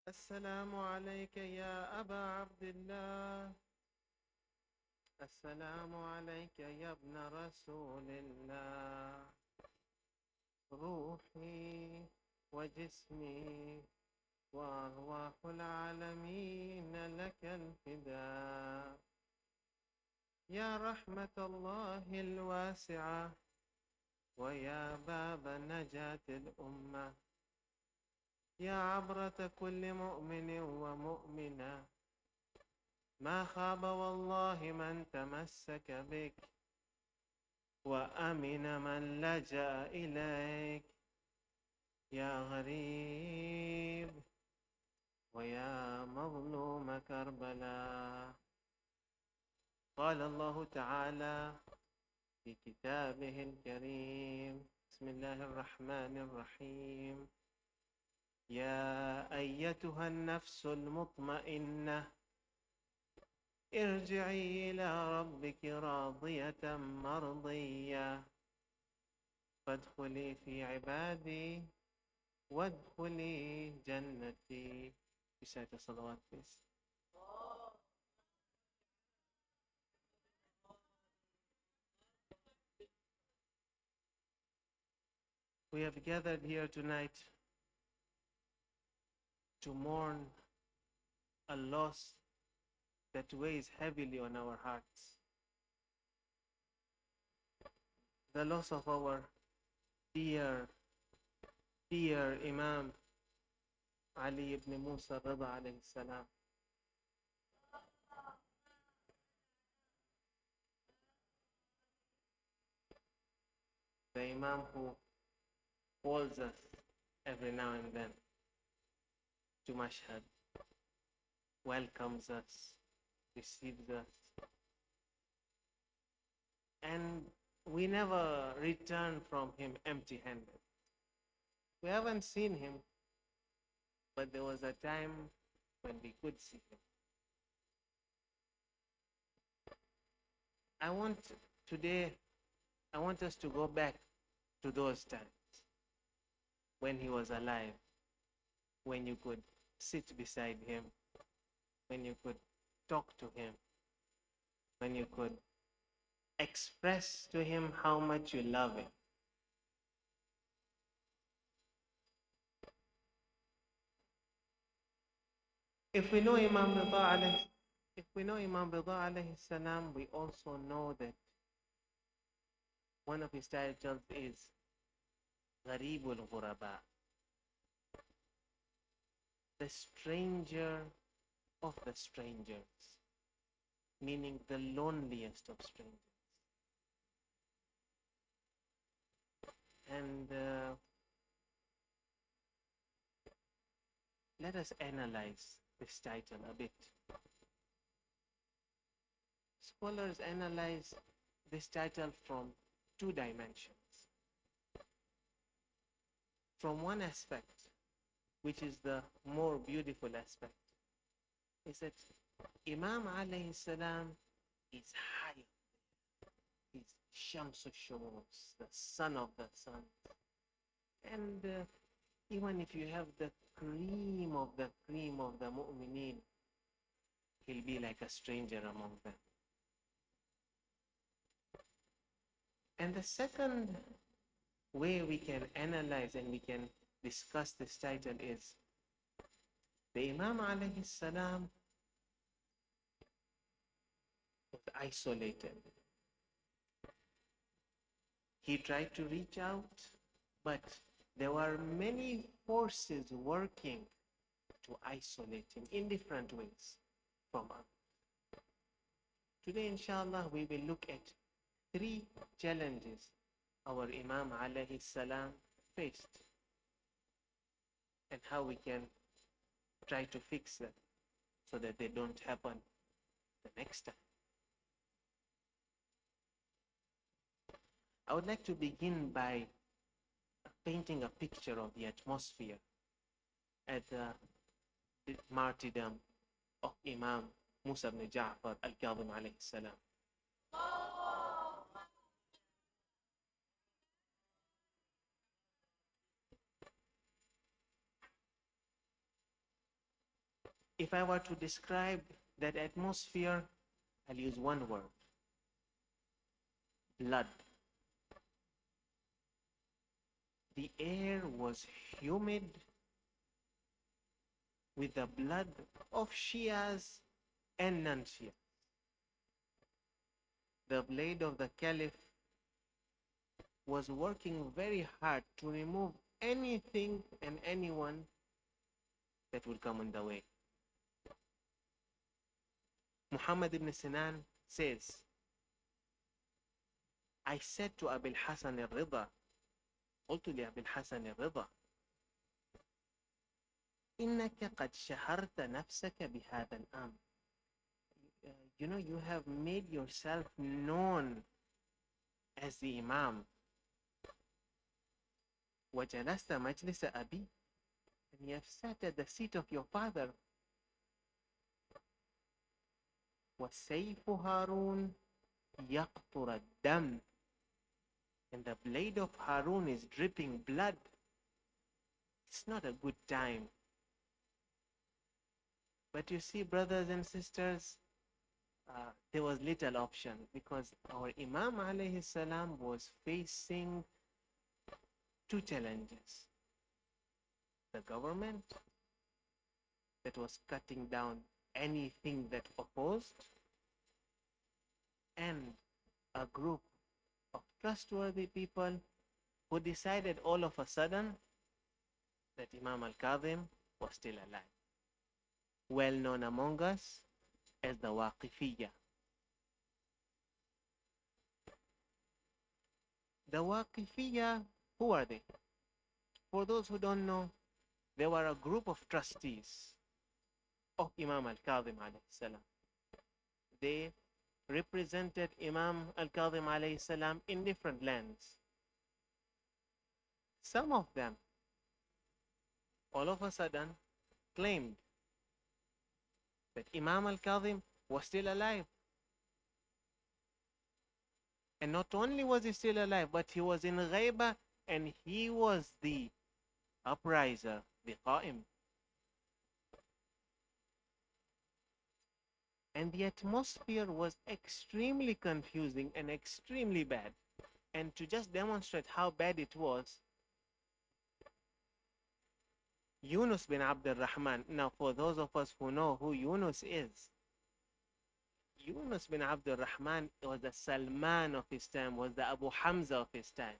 السلام عليك يا أبا عبد الله. السلام عليك يا ابن رسول الله. روحي وجسمي وأرواح العالمين لك الفداء. يا رحمة الله الواسعة ويا باب نجاة الأمة، يا عبرة كل مؤمن ومؤمنة، ما خاب والله من تمسك بك، وأمن من لجأ إليك. يا غريب ويا مظلوم كربلاء. قال الله تعالى في كتابه الكريم: بسم الله الرحمن الرحيم. يا أيتها النفس المطمئنة ارجعي إلى ربك راضية مرضية فادخلي في عبادي وادخلي جنتي. Recite the salawat, please. We have gathered here tonight to mourn a loss that weighs heavily on our hearts. The loss of our dear Imam Ali ibn Musa Ridha alayhi salam. The Imam who calls us every now and then to Mashhad, welcomes us, receives us, and we never return from him empty-handed. We haven't seen him, but there was a time when we could see him. Today, I want us to go back to those times when he was alive, when you could sit beside him, when you could talk to him, when you could express to him how much you love him. If we know Imam Ridha alayhi salam, we also know that one of his titles is Gharibul Ghuraba, the stranger of the strangers, meaning the loneliest of strangers. And let us analyze this title a bit. Scholars analyze this title from two dimensions. From one aspect, which is the more beautiful aspect, is that Imam alayhi salam is high. He's Shamsu Shams, the son of the sun. And even if you have the cream of the mu'mineen, he'll be like a stranger among them. And the second way we can analyze and we can discuss this title is the Imam alayhi salam was isolated. He tried to reach out, but there were many forces working to isolate him in different ways from us. Today, inshallah, we will look at 3 challenges our Imam alayhi salam faced and how we can try to fix them so that they don't happen the next time. I would like to begin by painting a picture of the atmosphere at the martyrdom of Imam Musa ibn Ja'far al-Kadhim alayhi salam. If I were to describe that atmosphere, I'll use one word: blood. The air was humid with the blood of Shias and non-Shias. The blade of the Caliph was working very hard to remove anything and anyone that would come in the way. Muhammad ibn Sinan says, I said to Abil Hasan al-Ridha, قلت لأبي الحسن الرضا إنك قد شهرت نفسك بهذا الأمر. You know, you have made yourself known as the Imam. وجلست مجلس أبي, and you have sat at the seat of your father. وسيف هارون يقطر الدم, and the blade of Harun is dripping blood. It's not a good time. But you see, brothers and sisters, there was little option, because our Imam alayhi salam was facing two challenges: the government that was cutting down anything that opposed, and a group of trustworthy people who decided all of a sudden that Imam al-Kadhim was still alive, well known among us as the Waqifiyya. The Waqifiyya, who are they? For those who don't know, they were a group of trustees of Imam al-Kadhim alayhi salam. They represented Imam al-Kadhim alayhi salam in different lands. Some of them, all of a sudden, claimed that Imam al-Kadhim was still alive. And not only was he still alive, but he was in Ghaiba, and he was the upriser, the Qa'im. And the atmosphere was extremely confusing and extremely bad. And to just demonstrate how bad it was, Yunus bin Abdul Rahman. Now, for those of us who know who Yunus is, Yunus bin Abdul Rahman was the Salman of his time, was the Abu Hamza of his time.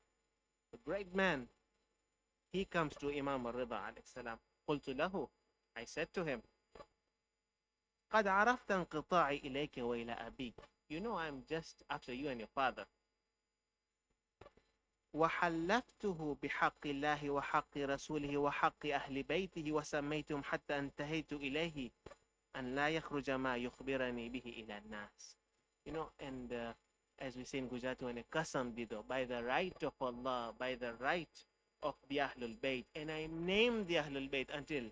A great man. He comes to Imam al-Ridha alayhi salam. قلت له, I said to him, قد عرفت انقطاعي إليك وإلى أبيك. You know, I'm just after you and your father. وحلفته بحق الله وحق رسوله وحق أهل بيته وسميتهم حتى انتهيت إليه أن لا يخرج ما يخبرني به إلى الناس. You know, and as we say in Gujarati, when a qasam dido, by the right of Allah, by the right of the Ahlul Bayt, and I named the Ahlul Bayt until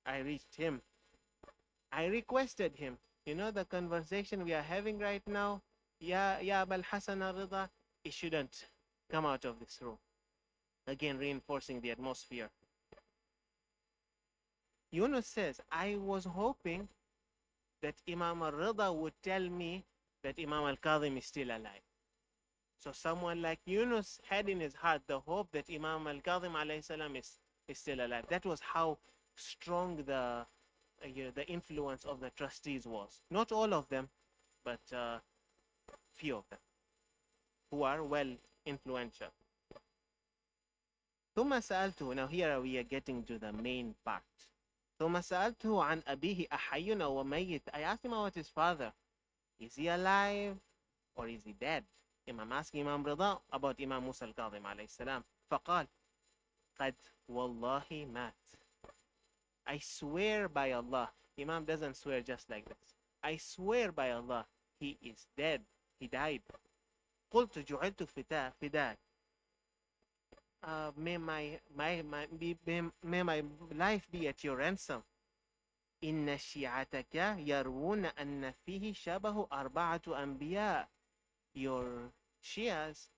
I reached him. I requested him, you know, the conversation we are having right now, Ya Abul Hasan al-Ridha, it shouldn't come out of this room. Again, reinforcing the atmosphere. Yunus says, I was hoping that Imam al-Ridha would tell me that Imam al-Kadhim is still alive. So someone like Yunus had in his heart the hope that Imam al-Kadhim alayhi salam is still alive. That was how strong the influence of the trustees was. Not all of them, but few of them who are well influential. ثم سألته, now here we are getting to the main part. ثم سألته عن أبيه أحي أو ميت. I asked him about his father. Is he alive or is he dead? I'm asking Imam Ridha about Imam Musa al-Kadhim alayhi salam. فقال قد والله مات. I swear by Allah. Imam doesn't swear just like this. I swear by Allah, he is dead. He died. قلت جعلت فداك. May my life be at your ransom. إن شيعتك يروون أن فيه شبه أربعة أنبياء. Your Shias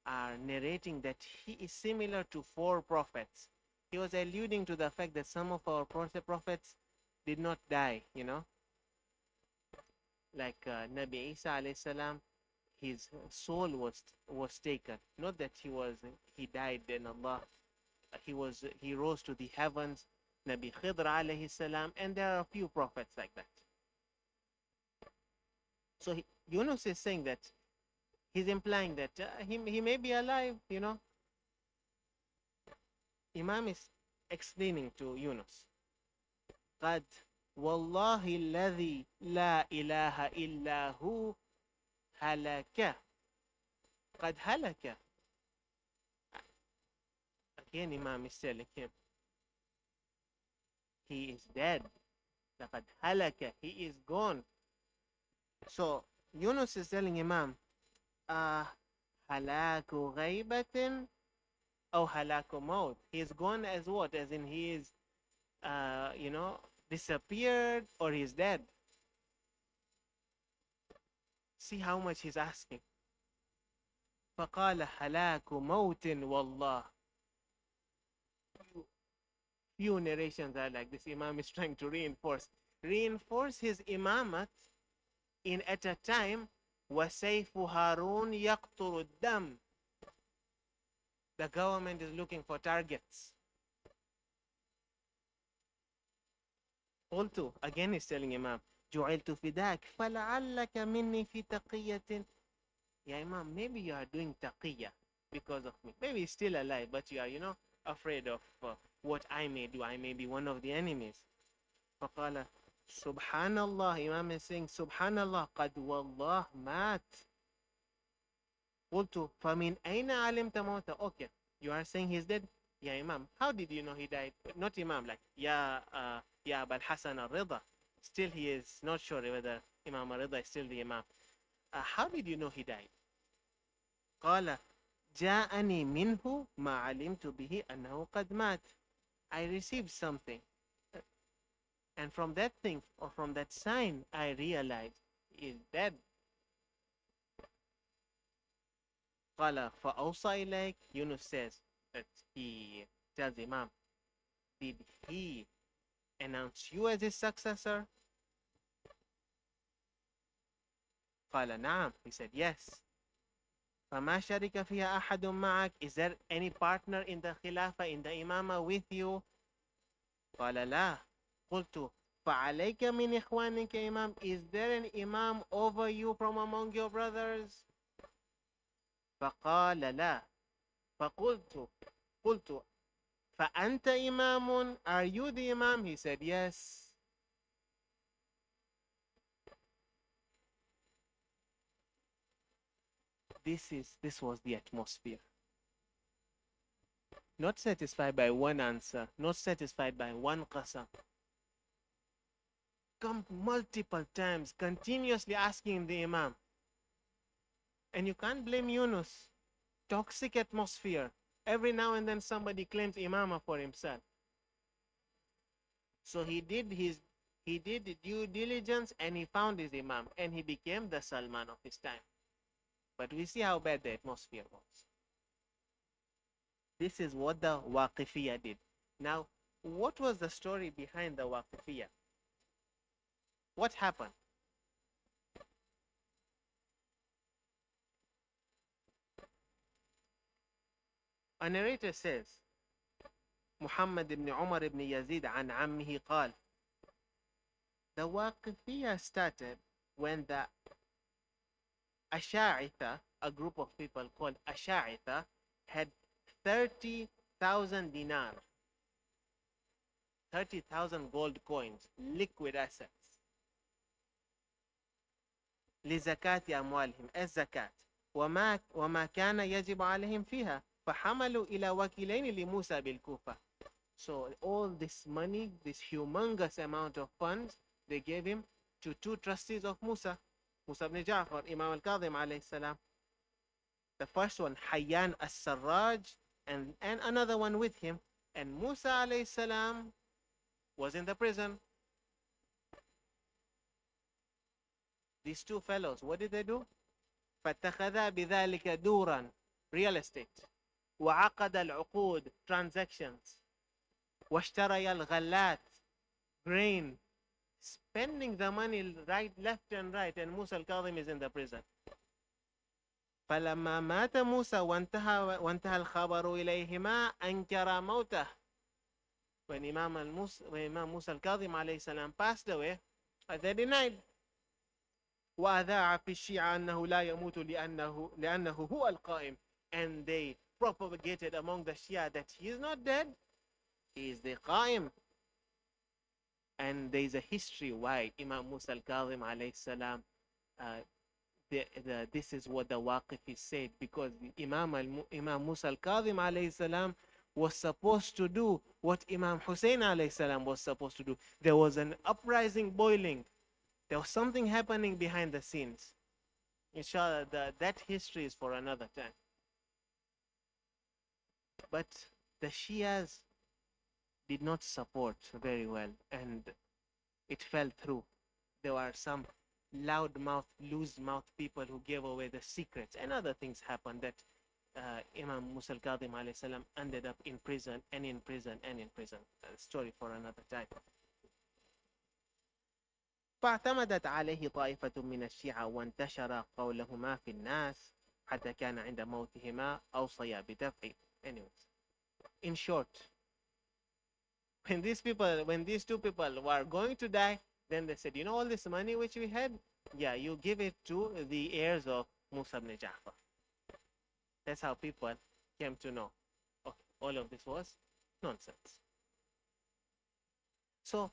are narrating that he is similar to 4 prophets. He was alluding to the fact that some of our prophets, did not die, you know, like Nabi Isa alayhi salam, his soul was taken. Not that he died and Allah, he rose to the heavens. Nabi Khidr alayhi salam, and there are a few prophets like that. So Yunus is saying that he's implying that he may be alive, you know. Imam is explaining to Yunus, قد والله الذي لا إله إلا هو هلك قد هلك. Again, Imam is telling him, he is dead. لقد هلك, he is gone. So Yunus is telling Imam, هلاك غيبة أو هلاك موت. He is gone as what? As in he is, you know, disappeared, or he is dead. See how much he's asking. فقال هلاك موت والله. Few narrations are like this. Imam is trying to reinforce his imamat in at a time وَسَيْفُ هَارُونَ يَقْطُرُ الدَّمِ. The government is looking for targets. قلت, again he's telling Imam, جُعِلْتُ فِدَاكَ فَلَعَلَّكَ مِنِّي فِي تَقِيَّةٍ. Yeah, Imam, maybe you are doing taqiyya because of me. Maybe he's still alive, but you are, you know, afraid of what I may do. I may be one of the enemies. فقال Subhanallah. Imam is saying, Subhanallah, قد والله مات. قلت فمن أين علمت موته? Okay, you are saying he's dead? Yeah, Imam. How did you know he died? Not Imam, like, Ya Abul Hasan al-Ridha. Still he is not sure whether Imam al-Ridha is still the Imam. How did you know he died? قال جاءني منه ما علمت به أنه قد مات. I received something, and from that thing, or from that sign, I realized he is dead. قال فأوصى إليك. Yunus says that he tells Imam, did he announce you as his successor? قال نعم. He said yes. فما شرك فيها أحد معك. Is there any partner in the khilafah, in the imamah with you? قال لا. قلت فعليك من إخوانك إمام. Is there an imam over you from among your brothers? فقال لا. قلت فأنت إمام. Are you the imam? He said yes. This was the atmosphere. Not satisfied by one answer, not satisfied by one qasam. Come multiple times, continuously asking the Imam. And you can't blame Yunus. Toxic atmosphere. Every now and then somebody claims imamah for himself. So he did due diligence, and he found his Imam, and he became the Salman of his time. But we see how bad the atmosphere was. This is what the Waqifiyya did. Now, what was the story behind the Waqifiyya? What happened? A narrator says, Muhammad ibn Umar ibn Yazid an ammihi قال, the Waqifiyya started when the Asha'itha, a group of people called Asha'itha, had 30,000 dinar, 30,000 gold coins, liquid assets. لزكاة أموالهم الزكاة وما كان يجب عليهم فيها فحملوا إلى وكيلين لموسى بالكوفة. So all this money, this humongous amount of funds, they gave him to two trustees of Musa ibn Ja'far, Imam al-Kadhim alayhi salam. The first one, Hayyan as-Sarraj, and another one with him. And Musa alayhi salam was in the prison. These two fellows, what did they do? فَاتَّخَذَا بِذَلِكَ دُورًا, real estate. وَعَقَدَ الْعُقُودِ, transactions. وَاشْتَرَيَ الْغَلَّاتِ, grain spending the money right, left and right, and Musa al-Kadhim is in the prison. فلما مات موسى وانتهى الخبر إليهما أنكر موته. When Imam Musa al-Kadhim alayhi salam passed away, they denied. وأذاع في الشيعة أنه لا يموت لأنه هو القائم. And they propagated among the Shia that he is not dead, he is the Qaim. And there is a history why Imam Musa al-Kadhim alayhi salam, this is what the Waqif is said, because Imam Musa al-Kadhim alayhi salam was supposed to do what Imam Hussein alayhi salam was supposed to do. There was an uprising boiling. There was something happening behind the scenes. Inshallah, that history is for another time. But the Shias did not support very well, and it fell through. There were some loud-mouthed, loose-mouthed people who gave away the secrets, and other things happened that Imam Musa al-Kadhim alayhi salam ended up in prison and in prison and in prison. A story for another time. فاعتمدت عليه طائفة من الشيعة وانتشر قولهما في الناس حتى كان عند موتهما أوصيا بدفع. Anyways, in short, when these two people were going to die, then they said, you know all this money which we had? Yeah, you give it to the heirs of Musa ibn Ja'far. That's how people came to know. Okay, all of this was nonsense. So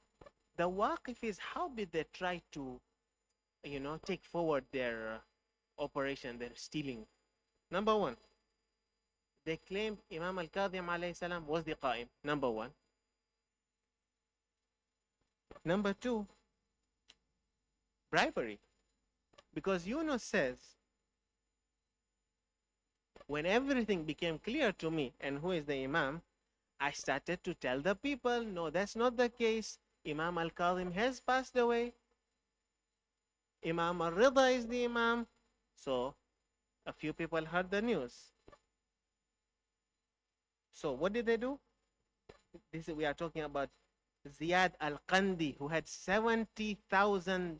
the Waqif is, how did they try to, take forward their operation, their stealing? Number one, they claimed Imam al-Kadhim alayhi salam was the Qaim. Number one. Number two, bribery. Because Yunus says, when everything became clear to me, and who is the Imam, I started to tell the people, no, that's not the case. Imam al-Kadhim has passed away. Imam al-Ridha is the Imam. So a few people heard the news. So what did they do? We are talking about Ziyad al-Qandi, who had 70,000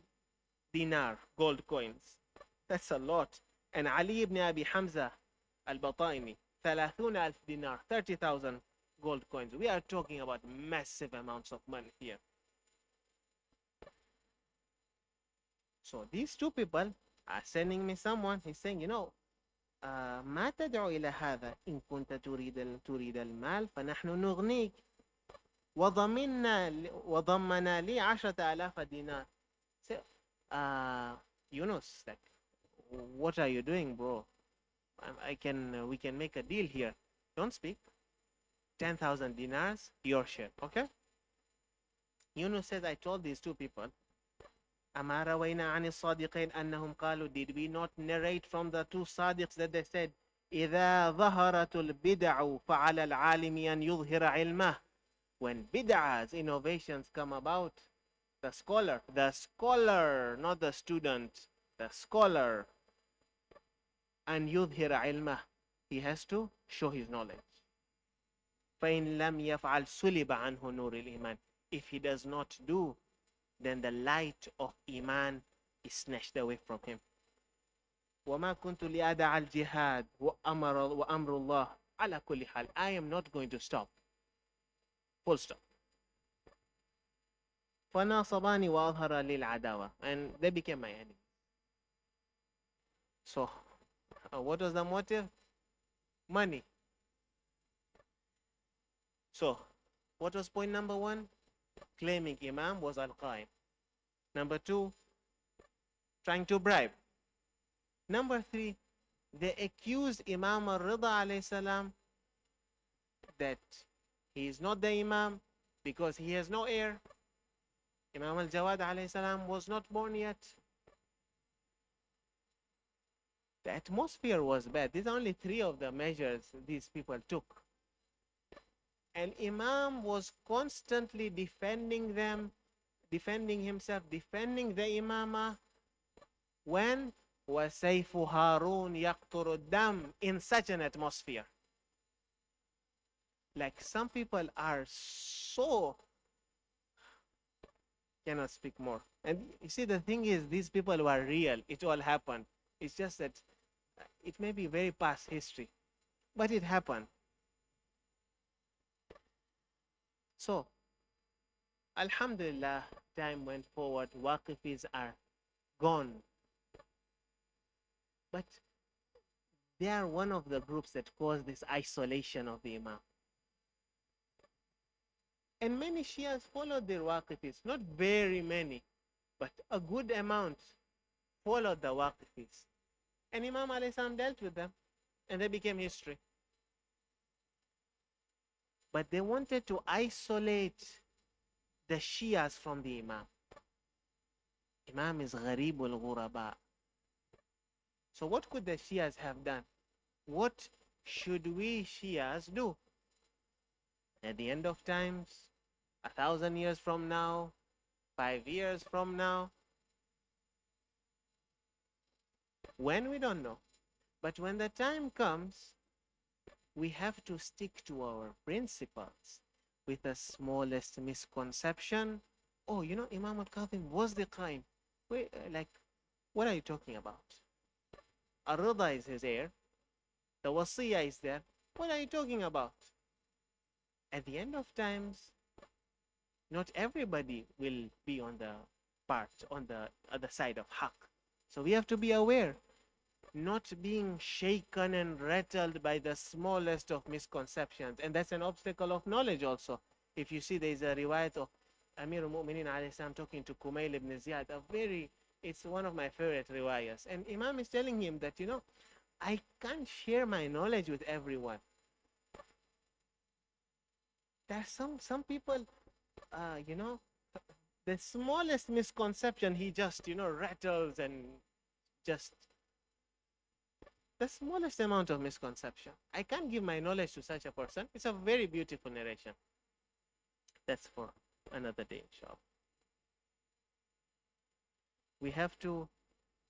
dinar, gold coins. That's a lot. And Ali ibn Abi Hamza al-Bataini, 30,000 dinar, 30,000 gold coins. We are talking about massive amounts of money here. So these two people are sending me someone. He's saying, ما تدعو إلى هذا إن كنت تريد المال فنحن نغنيك وضمنا لي 10,000 دينار. So, Yunus, like, what are you doing, bro? We can make a deal here. Don't speak. 10,000 dinars, your share, okay? Yunus says, I told these two people, أما روينا عن الصادقين أنهم قالوا, did we not narrate from the two Sadiqs that they said, إذا ظهرت البدع فعلى العالم أن يظهر علمه. When bid'ahs, innovations come about, the scholar, not the student, the scholar, أن يظهر علمه, he has to show his knowledge. فإن لم يفعل سلب عنه نور الإيمان. If he does not do, then the light of Iman is snatched away from him. وما كنت لأدع الجهاد وأمر الله على كل حال. I am not going to stop. Full stop. فناصباني وأظهر للعداوة, and they became my enemy. So, what was the motive? Money. So, what was point number one? Claiming Imam was al-Qaim. Number two, trying to bribe. Number three, they accused Imam al-Ridha alayhi salam that he is not the Imam because he has no heir. Imam al-Jawad alayhi salam was not born yet. The atmosphere was bad. These are only three of the measures these people took. And Imam was constantly defending them, defending himself, defending the Imamah. When وَسَيْفُ هَارُونَ يَقْطُرُ الدَّمْ, in such an atmosphere. Like some people are so Cannot speak more. And you see, the thing is, these people were real. It all happened. It's just that it may be very past history, but it happened. So, Alhamdulillah, time went forward. Waqifis are gone. But they are one of the groups that caused this isolation of the Imam. And many Shias followed their Waqifis. Not very many, but a good amount followed the Waqifis. And Imam alayhi salam dealt with them, and they became history. But they wanted to isolate the Shias from the Imam. Imam is Gharibul Ghuraba. So what could the Shias have done? What should we Shias do? At the end of times, 1,000 years from now, 5 years from now, when we don't know. But when the time comes, we have to stick to our principles. With the smallest misconception, oh, you know, Imam al-Kadhim was the Qaim. Wait, like, what are you talking about? Ar-Ridha is his heir. The Wasiyah is there. What are you talking about? At the end of times, not everybody will be on the other side of Haqq. So we have to be aware, not being shaken and rattled by the smallest of misconceptions. And that's an obstacle of knowledge also. If you see, there is a riwayat of Amir al-Mu'minin alayhi salam talking to Kumail ibn Ziyad, it's one of my favorite riwayas. And Imam is telling him that, you know, I can't share my knowledge with everyone. There's some people, you know, the smallest misconception, he just, you know, rattles and just the smallest amount of misconception. I can't give my knowledge to such a person. It's a very beautiful narration. That's for another day, inshallah. We have to,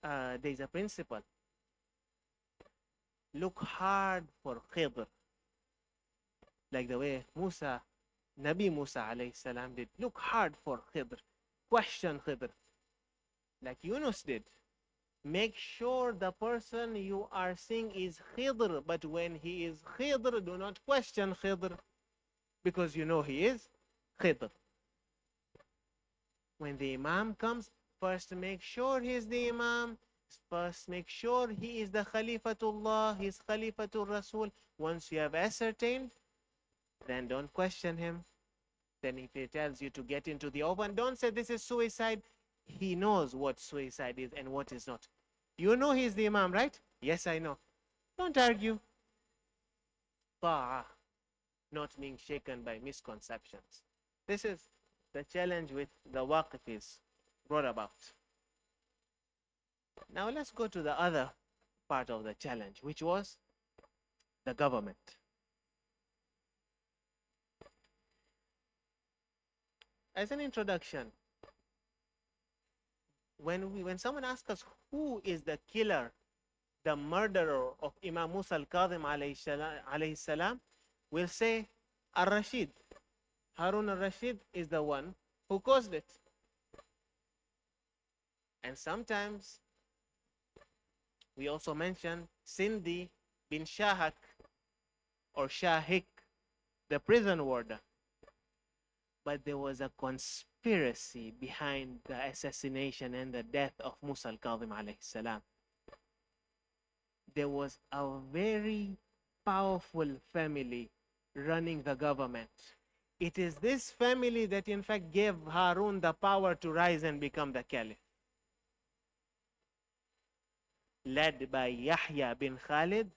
there's a principle. Look hard for Khidr. Like the way Nabi Musa alayhi salam did. Look hard for Khidr. Question Khidr. Like Yunus did. Make sure the person you are seeing is Khidr, but when he is Khidr, do not question Khidr, because you know he is Khidr. When the Imam comes, first make sure he is the Imam, first make sure he is the Khalifatullah, he is Khalifatul Rasul. Once you have ascertained, then don't question him. Then if he tells you to get into the open, don't say this is suicide. He knows what suicide is and what is not. You know he's the Imam, right? Yes, I know. Don't argue. Ta'ah, not being shaken by misconceptions. This is the challenge with the Waqifis brought about. Now let's go to the other part of the challenge, which was the government. As an introduction, when someone asks us who is the killer, the murderer of Imam Musa al-Kadhim alayhi salam, we'll say Ar-Rashid. Harun al-Rashid is the one who caused it. And sometimes we also mention Sindhi bin Shahak or Shahik, the prison warden. But there was a conspiracy behind the assassination and the death of Musa al-Kadhim alayhi salam. There was a very powerful family running the government. It is this family that in fact gave Harun the power to rise and become the caliph. Led by Yahya bin Khalid,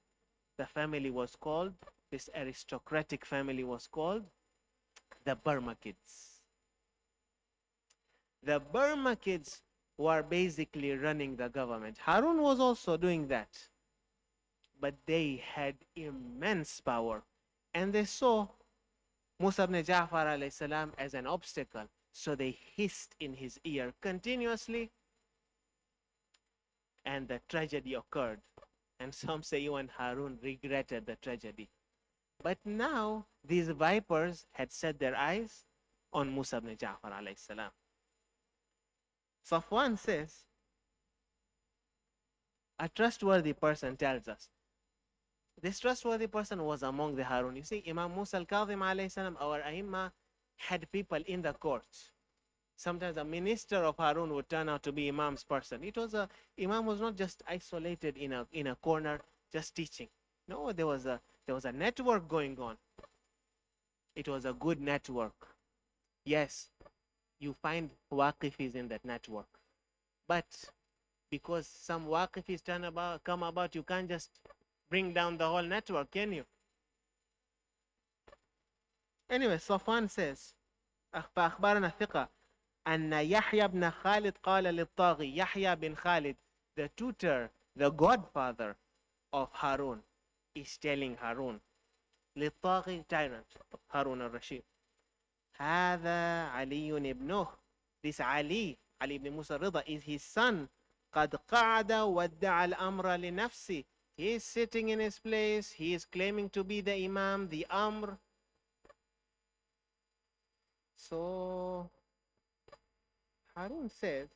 the family was called, this aristocratic family was called the Burmakids. The Burmakids were basically running the government. Harun was also doing that. But they had immense power. And they saw Musa ibn Ja'far alayhi salam as an obstacle. So they hissed in his ear continuously. And the tragedy occurred. And some say even Harun regretted the tragedy. But now these vipers had set their eyes on Musa ibn Ja'far alayhi salam. Safwan says, a trustworthy person tells us. This trustworthy person was among the Harun. You see, Imam Musa al-Kadhim alayhi salam, our Aimma, had people in the courts. Sometimes a minister of Harun would turn out to be Imam's person. Imam was not just isolated in a corner just teaching. No, there was a network going on. It was a good network. Yes, you find waqifis in that network. But because some waqifis come about, you can't just bring down the whole network, can you? Anyway, Safwan says, فأخبرنا ثقة أن يحيى بن خالد قال للطاغي, Yahya bin Khalid, the tutor, the godfather of Harun, is telling Harun, للطاغي, tyrant, Harun al-Rashid, هذا علي ابنه, this Ali ibn Musa Ridha, is his son. قد قعد ودع الأمر لنفسه. He is sitting in his place. He is claiming to be the Imam, the Amr. So Harun says,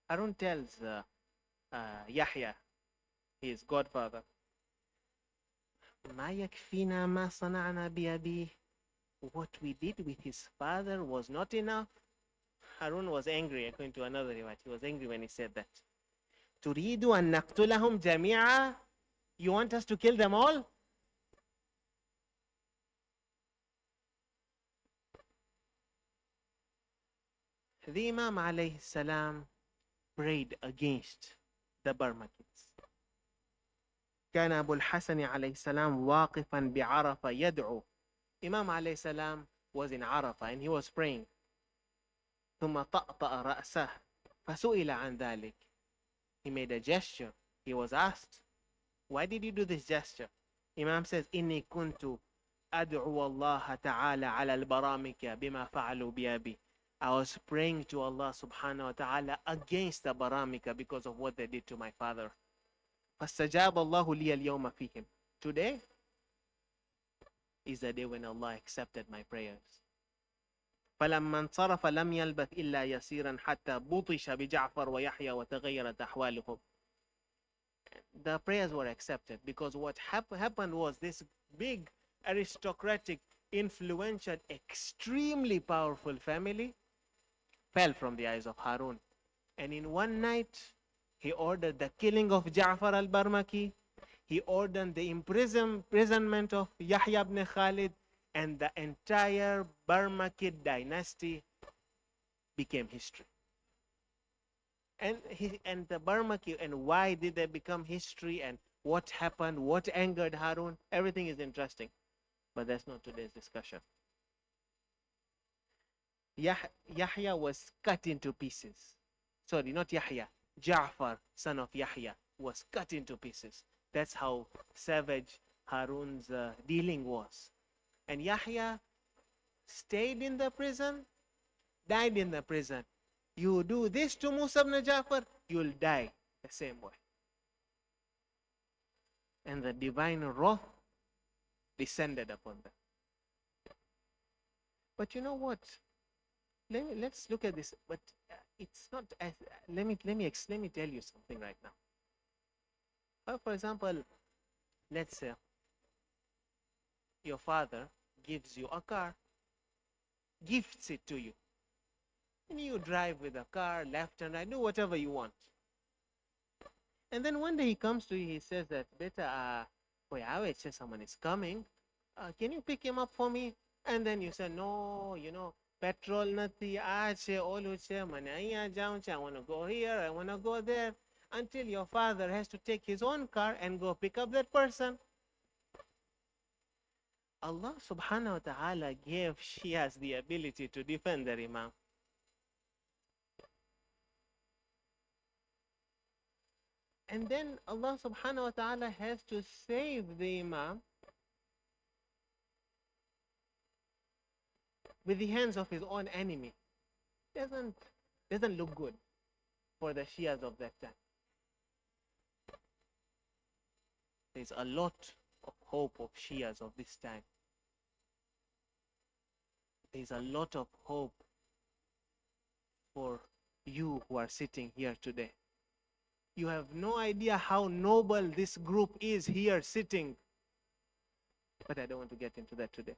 Harun tells Yahya, his godfather, ما يكفينا ما صنعنا بأبيه. What we did with his father was not enough. Harun was angry, according to another riwayat. He was angry when he said that. تريد أن نقتلهم جميعا? You want us to kill them all? The Imam alayhi salam prayed against the Barmakids. كان أبو الحسن عليه السلام واقفا بعرفة يدعو. Imam alayhi salam was in Arafah and he was praying. ثم طأطأ رأسه فسئل عن ذلك. He made a gesture. He was asked, why did you do this gesture? Imam says, إني كنت أدعو الله تعالى على البرامكة بما فعلوا بأبي. I was praying to Allah subhanahu wa ta'ala against the Baramika because of what they did to my father. فَاسْتَجَابَ اللَّهُ لِيَ الْيَوْمَ فِيهِمْ. Today is the day when Allah accepted my prayers. فَلَمَّا انصَرَفَ لَمْ يَلْبَثْ إِلَّا يَسِيرًا حَتَّى بُطِشَ بِجَعْفَرْ وَيَحْيَى وَتَغَيَّرَتْ أَحْوَالُهُمْ. The prayers were accepted because what happened was this big aristocratic, influential, extremely powerful family fell from the eyes of Harun. And in one night, he ordered the killing of Ja'far al-Barmaki. He ordered the imprisonment of Yahya ibn Khalid, and the entire Barmakid dynasty became history. And the Barmaki, and why did they become history, and what happened, what angered Harun, everything is interesting. But that's not today's discussion. Yahya was cut into pieces. Sorry, not Yahya. Ja'far, son of Yahya, was cut into pieces. That's how savage Harun's dealing was. And Yahya stayed in the prison, died in the prison. You do this to Musa ibn Ja'far, you'll die the same way. And the divine wrath descended upon them. But you know what? Let's look at this. But it's not as. Let me tell you something right now. For example, let's say your father gives you a car, gifts it to you, and you drive with the car left and right, do whatever you want. And then one day he comes to you, he says that, "Beta, someone is coming. Can you pick him up for me?" And then you say, "No, petrol nati ache oluche manaya jaunche. I want to go here, I want to go there," until your father has to take his own car and go pick up that person. Allah subhanahu wa ta'ala gave Shias the ability to defend their Imam. And then Allah subhanahu wa ta'ala has to save the Imam with the hands of his own enemy. Doesn't look good for the Shias of that time. There's a lot of hope of Shias of this time. there's a lot of hope for you who are sitting here today. You have no idea how noble this group is here sitting. But I don't want to get into that today.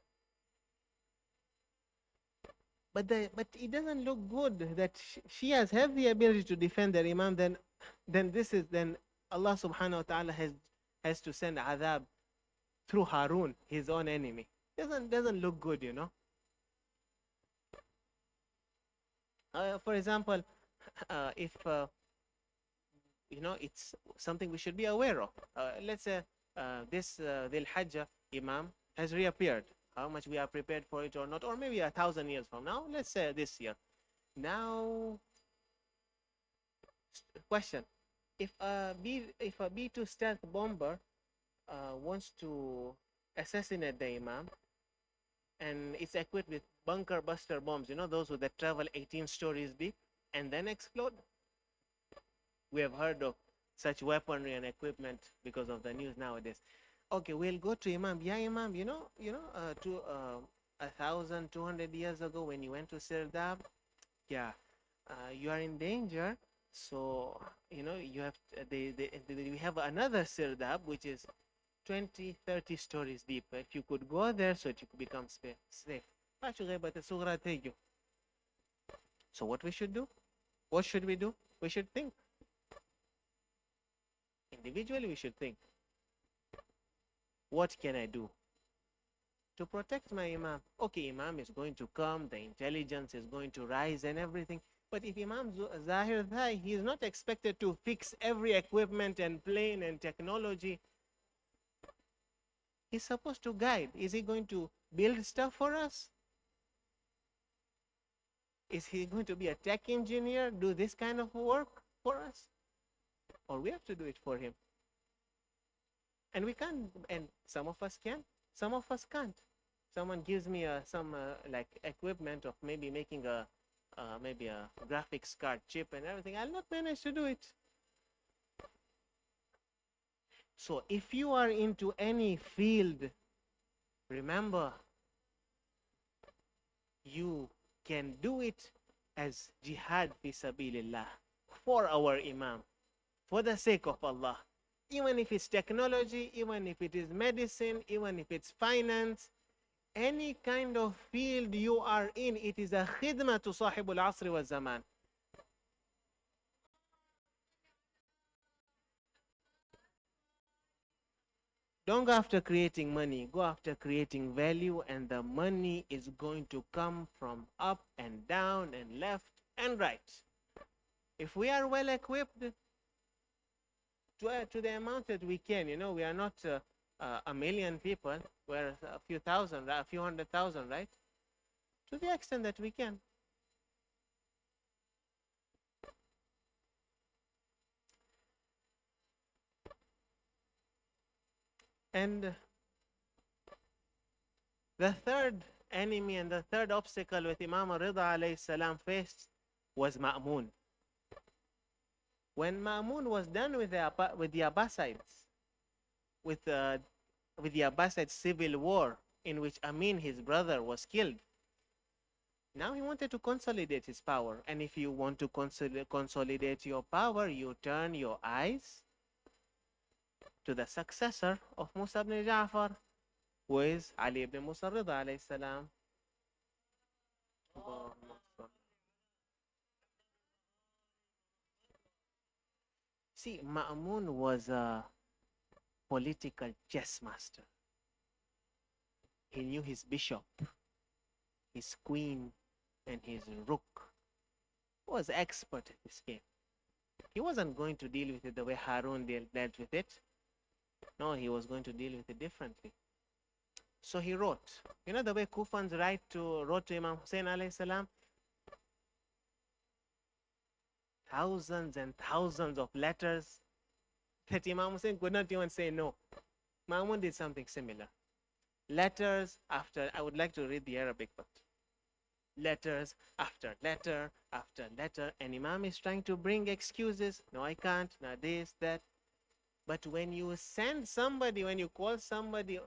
But it doesn't look good that she has the ability to defend their Imam. Then Allah subhanahu wa ta'ala has to send adhab through Harun, his own enemy. Doesn't look good, you know. For example, if you know, it's something we should be aware of. Let's say this Dhul Hajjah Imam has reappeared. How much we are prepared for it or not, or maybe 1,000 years from now. Let's say this year. Now, question: if a B-2 stealth bomber wants to assassinate the Imam, and it's equipped with bunker buster bombs, you know, those that travel 18 stories deep and then explode. We have heard of such weaponry and equipment because of the news nowadays. Okay, we'll go to Imam. Yeah, Imam, you know, 1,200 years ago when you went to Sirdab, yeah, you are in danger. So, you know, you have we have another Sirdab which is 20, 30 stories deep. If you could go there, so that you could become safe. So what we should do? What should we do? We should think. Individually, we should think. What can I do to protect my Imam? Okay, Imam is going to come, the intelligence is going to rise and everything. But if Imam Zahir Thai, he is not expected to fix every equipment and plane and technology. He's supposed to guide. Is he going to build stuff for us? Is he going to be a tech engineer, do this kind of work for us? Or we have to do it for him? And we can, and some of us can, some of us can't. Someone gives me some like equipment of maybe making maybe a graphics card chip and everything. I'll not manage to do it. So if you are into any field, remember, you can do it as jihad fi sabilillah, for our Imam, for the sake of Allah. Even if it's technology, even if it is medicine, even if it's finance, any kind of field you are in, it is a khidmah to sahibul asri wa zaman. Don't go after creating money, go after creating value, and the money is going to come from up and down and left and right. If we are well equipped to the amount that we can, you know, we are not a million people, we're a few thousand, a few 100,000, right? To the extent that we can. And the third enemy and the third obstacle with Imam Ridha alayhi salam faced was Mammoon. When Mammoon was done with the Abbasides, with the Abbasid civil war in which Amin, his brother, was killed, now he wanted to consolidate his power. And if you want to consolidate your power, you turn your eyes to the successor of Musa ibn Ja'far, who is Ali ibn Musa Ridha alayhi salam. See, Ma'mun was a political chess master. He knew his bishop, his queen, and his rook. He was expert at this game. He wasn't going to deal with it the way Harun dealt with it. No, he was going to deal with it differently. So he wrote. You know the way Kufans wrote to Imam Hussein alayhi salam? Thousands and thousands of letters that Imam Hussein could not even say no. Mammoon did something similar. Letters after, I would like to read the Arabic, but letters after letter after letter, and Imam is trying to bring excuses. No, I can't, not this, that. But when you send somebody, when you call somebody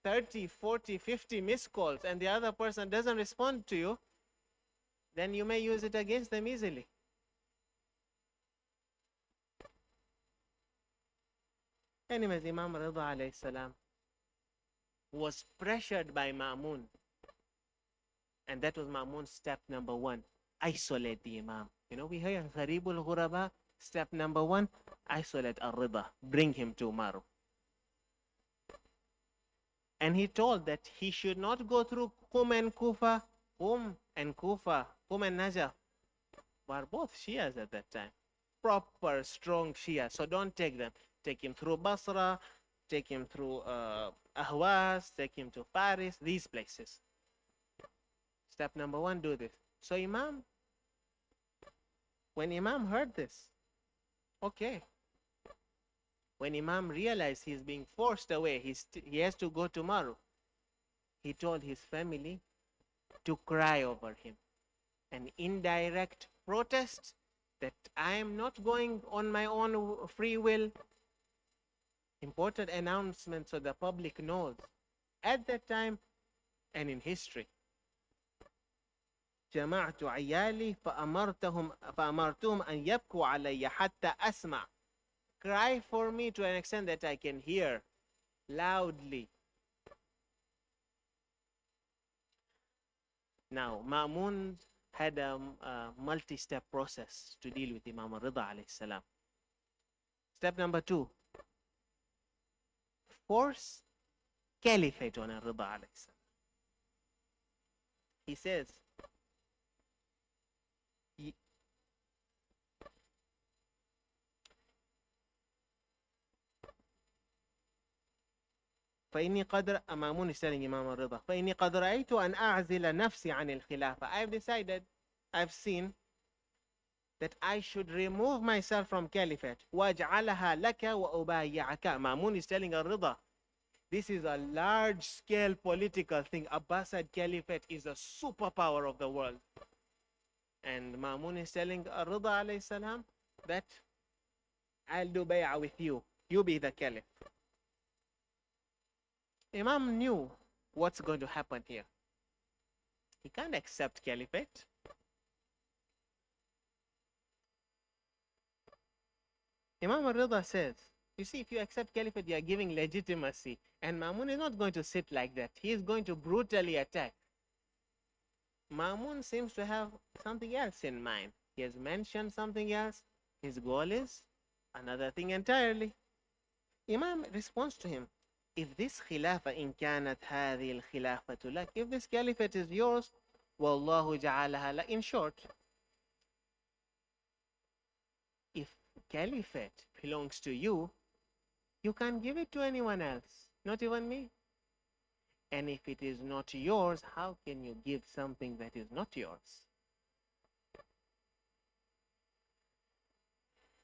30, 40, 50 missed calls and the other person doesn't respond to you, then you may use it against them easily. Anyways, Imam Ridha alayhi salam was pressured by Mammoon. And that was Mammoon's step number 1. Isolate the Imam. You know, we hear Gharibul Ghuraba, step number 1, isolate Al-Ridha. Bring him to Maru. And he told that he should not go through Qum and Kufa. Qum and Kufa, Qum and Najaf were both Shias at that time. Proper, strong Shia. So don't take them. Take him through Basra, take him through Ahwas, take him to Paris, these places. Step number 1, do this. So Imam, when Imam heard this, okay. When Imam realized he's being forced away, he has to go tomorrow, he told his family to cry over him. An indirect protest that I am not going on my own free will. Important announcement so the public knows. At that time and in history. جمعت عيالي فأمرتهم أن يبكوا علي حتى أسمع. Cry for me to an extent that I can hear loudly. Now, Mammoon had a multi-step process to deal with Imam Ridha alayhi salam. Step number 2, force caliphate on Ridha alayhi salam. He says, فإني قد Mammoon is telling Imam Ridha فإني قد رأيت أن أعزل نفسي عن الخلافة. I've decided, I've seen that I should remove myself from caliphate. وأجعلها لك وأبايعك. Mammoon is telling Ridha, this is a large-scale political thing. Abbasid Caliphate is a superpower of the world. And Mammoon is telling Ridha alayhi salam that I'll do bay'ah with you. You be the caliph. Imam knew what's going to happen here. He can't accept caliphate. Imam al-Ridha says, you see, if you accept caliphate, you are giving legitimacy. And Mammoon is not going to sit like that. He is going to brutally attack. Mammoon seems to have something else in mind. He has mentioned something else. His goal is another thing entirely. Imam responds to him, if this khilafah in kanat hadhi al-khilafatu lak, if this caliphate is yours, wallahu ja'alaha lak. In short, if caliphate belongs to you, you can't give it to anyone else, not even me. And if it is not yours, how can you give something that is not yours?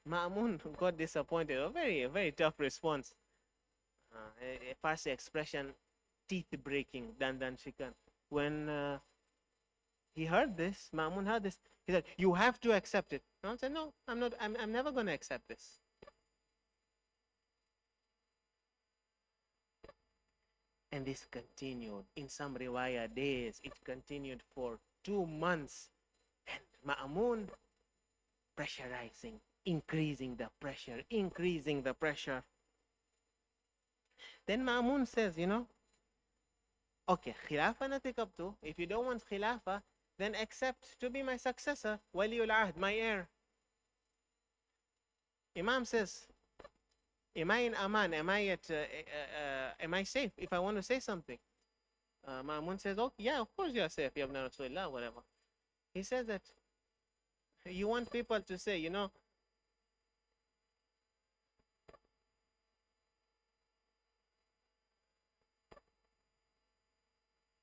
Mammoon got disappointed. A very tough response. A Farsi expression, teeth breaking, dandan shikan. When he heard this, Mammoon heard this, he said, you have to accept it. I said, no, I'm not. I'm never going to accept this. And this continued. In some riwayah days, it continued for 2 months. And Mammoon pressurizing, increasing the pressure. Then Mammoon says, you know, okay, Khilafah natik up to. If you don't want Khilafah, then accept to be my successor, Waliul Ahd, my heir. Imam says, am I in Aman? Am I safe if I want to say something? Mammoon says, oh, yeah, of course you are safe. You have no Rasulullah, whatever. He says that you want people to say, you know,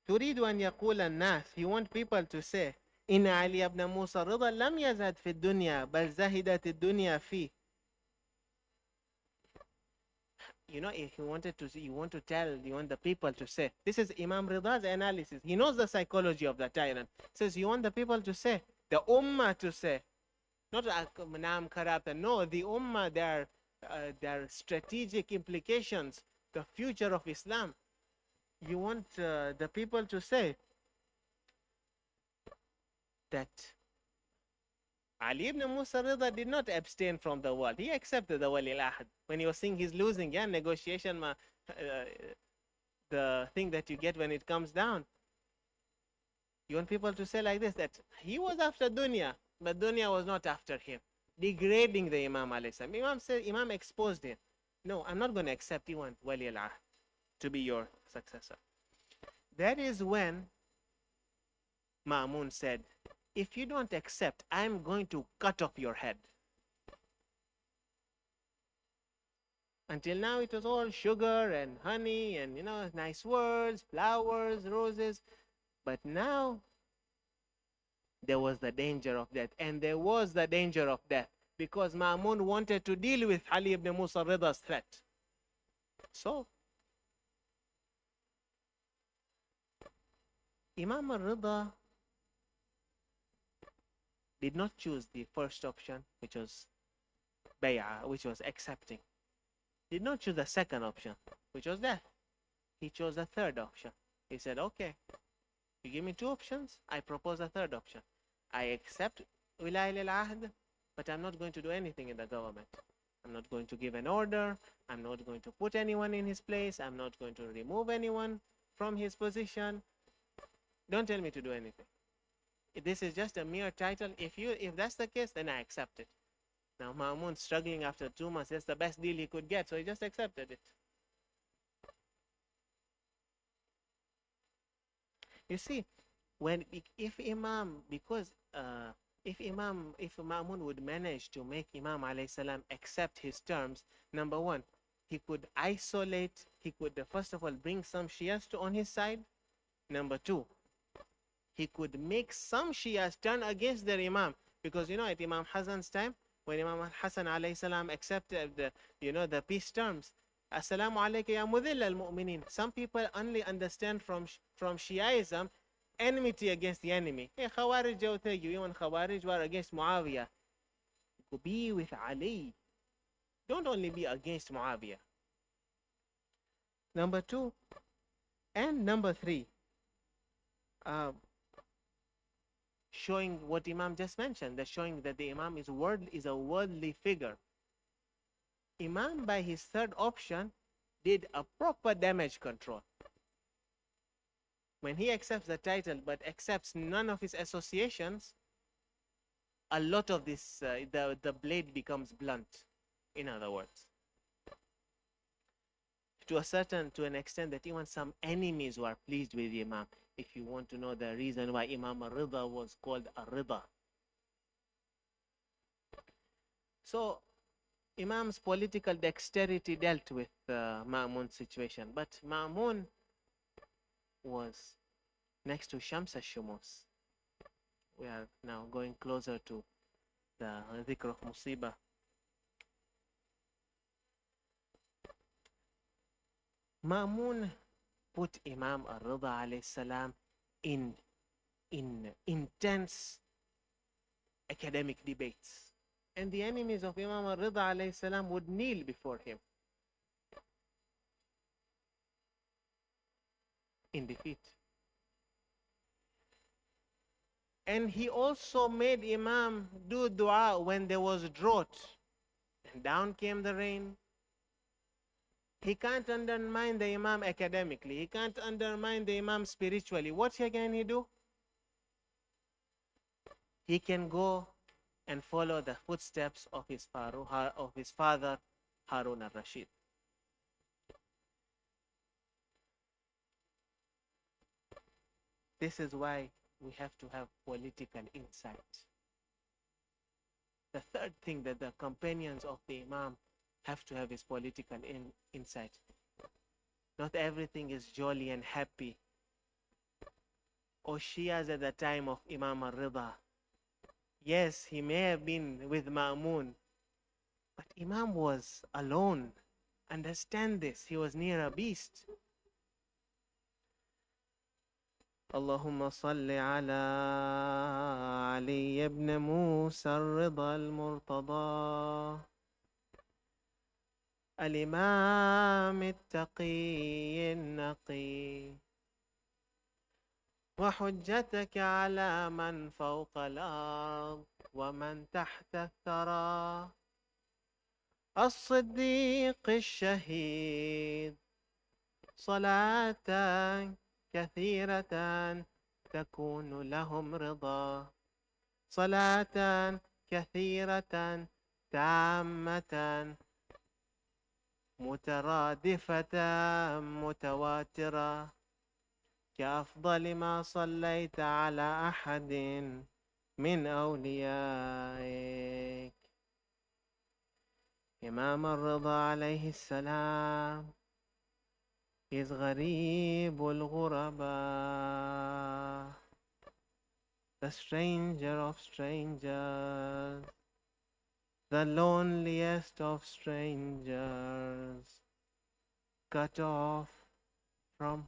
تريد أن يقول الناس, you want people to say, إن علي بن موسى رضا لم يزهد في الدنيا بل زهدت الدنيا فيه. You know, if you wanted to, you want the people to say, this is Imam Ridha's analysis. He knows the psychology of the tyrant. Says, you want the people to say, the Ummah to say, not Naam Karata, no, the Ummah, their strategic implications, the future of Islam. you want the people to say that Ali ibn Musa Rida did not abstain from the world. He accepted the Wali al-Ahd. When he was seeing he's losing, yeah, negotiation, the thing that you get when it comes down. You want people to say like this, that he was after dunya, but dunya was not after him. Degrading the Imam alayhi salam. Imam said, Imam exposed him. No, I'm not going to accept you want Wali al-Ahd to be your successor. That is when Mammoon said, if you don't accept, I'm going to cut off your head. Until now, it was all sugar and honey and, nice words, flowers, roses. But now, there was the danger of death. And there was the danger of death because Mammoon wanted to deal with Ali ibn Musa Rida's threat. So, Imam al-Rida did not choose the first option, which was bay'ah, which was accepting. Did not choose the second option, which was death. He chose the third option. He said, okay, you give me two options, I propose a third option. I accept Wilayah al-Ahd, but I'm not going to do anything in the government. I'm not going to give an order. I'm not going to put anyone in his place. I'm not going to remove anyone from his position. Don't tell me to do anything. This is just a mere title. If that's the case, then I accept it. Now Mammoon struggling after 2 months. That's the best deal he could get, so he just accepted it. You see, if Mammoon would manage to make Imam alayhi salam accept his terms, number one, he could isolate. He could first of all bring some Shias on his side. Number two, he could make some Shias turn against their Imam. Because, at Imam Hassan's time, when Imam Hassan alayhi salam accepted the peace terms, Assalamu alayka ya mudhill al-mu'minin. Some people only understand from Shiaism enmity against the enemy. Hey, Khawarij jawtegi, even Khawarij were against Muawiyah. Be with Ali. Don't only be against Muawiyah. Number two, and number three, showing what Imam just mentioned, that showing that the Imam is a worldly figure. Imam, by his third option, did a proper damage control. When he accepts the title but accepts none of his associations, a lot of this, the blade becomes blunt, in other words. To an extent that even some enemies were pleased with the Imam. If you want to know the reason why Imam al-Rida was called al-Rida. So, Imam's political dexterity dealt with Mammoon's situation. But Mammoon was next to Shams al-Shumus. We are now going closer to the dhikr of Musibah. Mammoon put Imam al-Rida alayhi salam in intense academic debates. And the enemies of Imam al-Rida alayhi salam would kneel before him in defeat. And he also made Imam do dua when there was drought. And down came the rain. He can't undermine the Imam academically. He can't undermine the Imam spiritually. What can he do? He can go and follow the footsteps of his father, Harun al-Rashid. This is why we have to have political insight. The third thing that the companions of the Imam have to have is political insight. Not everything is jolly and happy. Or Shias at the time of Imam al-Rida. Yes, he may have been with Mammoon, but Imam was alone. Understand this. He was near a beast. اللهم صل على علي بن موسى الرضا المرتضى الإمام التقي النقي وحجتك على من فوق الأرض ومن تحت الثرى الصديق الشهيد صلاة كثيرة تكون لهم رضا صلاة كثيرة تامة مترادفة متواترة كأفضل ما صليت على أحد من أوليائك. إمام الرضا عليه السلام is غريب الغرباء, the stranger of strangers, the loneliest of strangers, cut off from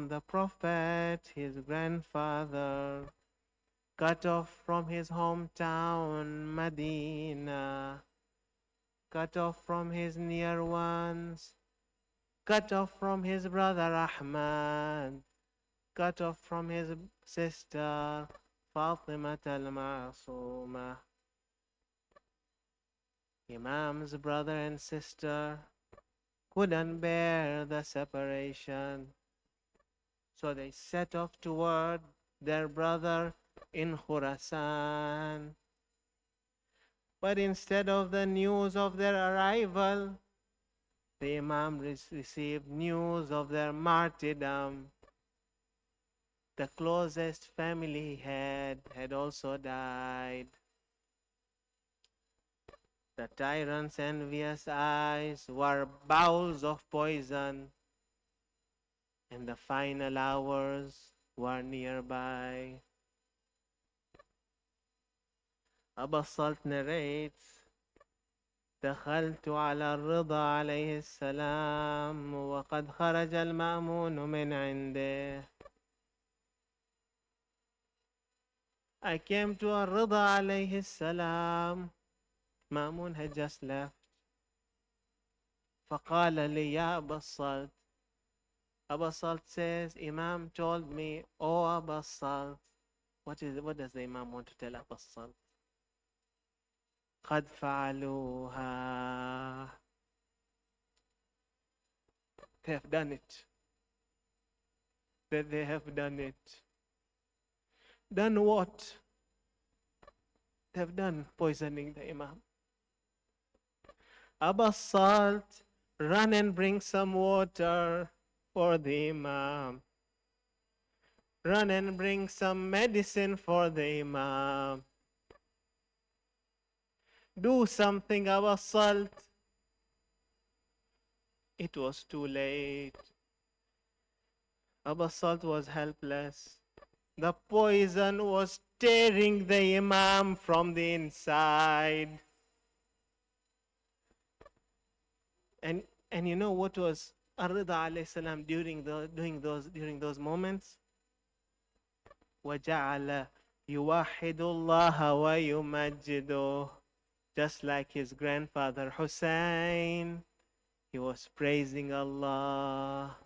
the Prophet, his grandfather, cut off from his hometown, Medina, cut off from his near ones, cut off from his brother Ahmad, cut off from his sister Fatima al-Ma'suma. Imam's brother and sister couldn't bear the separation, so they set off toward their brother in Khurasan. But instead of the news of their arrival, the Imam received news of their martyrdom. The closest family had also died. The tyrant's envious eyes were bowls of poison, and the final hours were nearby. Abba Salt narrates, دخلت على الرضا عليه السلام وقد خرج المأمون من عنده. I came to الرضا عليه السلام. Mammoon had just left. فقال لي يا أبا الصلت. Abba Salt says, Imam told me, oh Abba Salt. What does the Imam want to tell Abba Salt? قد فعلوها. They have done it. They have done it. Done what? They have done poisoning the Imam. Abba Salt, run and bring some water for the Imam. Run and bring some medicine for the Imam. Do something, Abba Salt. It was too late. Abba Salt was helpless. The poison was tearing the Imam from the inside. And you know what was Ar-Rida alayhi salam during those moments? وَجَعَلَ يُوَحِّدُ اللَّهَ وَيُمَجِّدُهُ. Just like his grandfather Hussein, he was praising Allah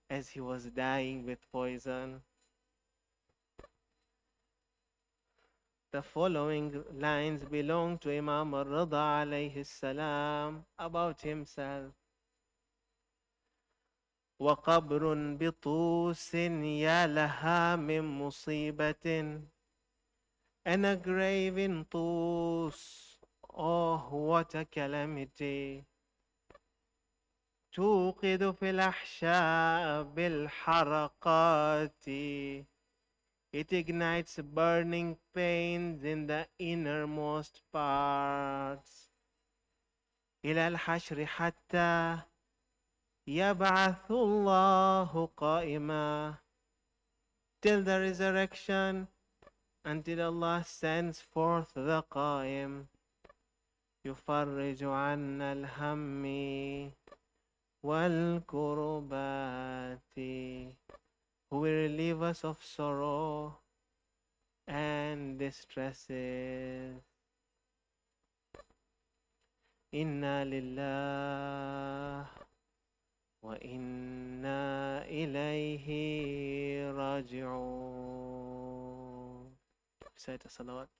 as he was dying with poison. The following lines belong to Imam al-Rida alayhi salam about himself. وقبر بطوس يا لها من مصيبة, and a grave in Tus, oh what a calamity. توقد في الأحشاء بالحرقات, it ignites burning pains in the innermost parts. إلى الحشر حتى يبعث الله قائما, till the resurrection, until Allah sends forth the Qaim. يفرج عنا الهم والكربات, who will relieve us of sorrow and distresses. Inna lillah wa inna ilayhi raji'un. Recite the salawat.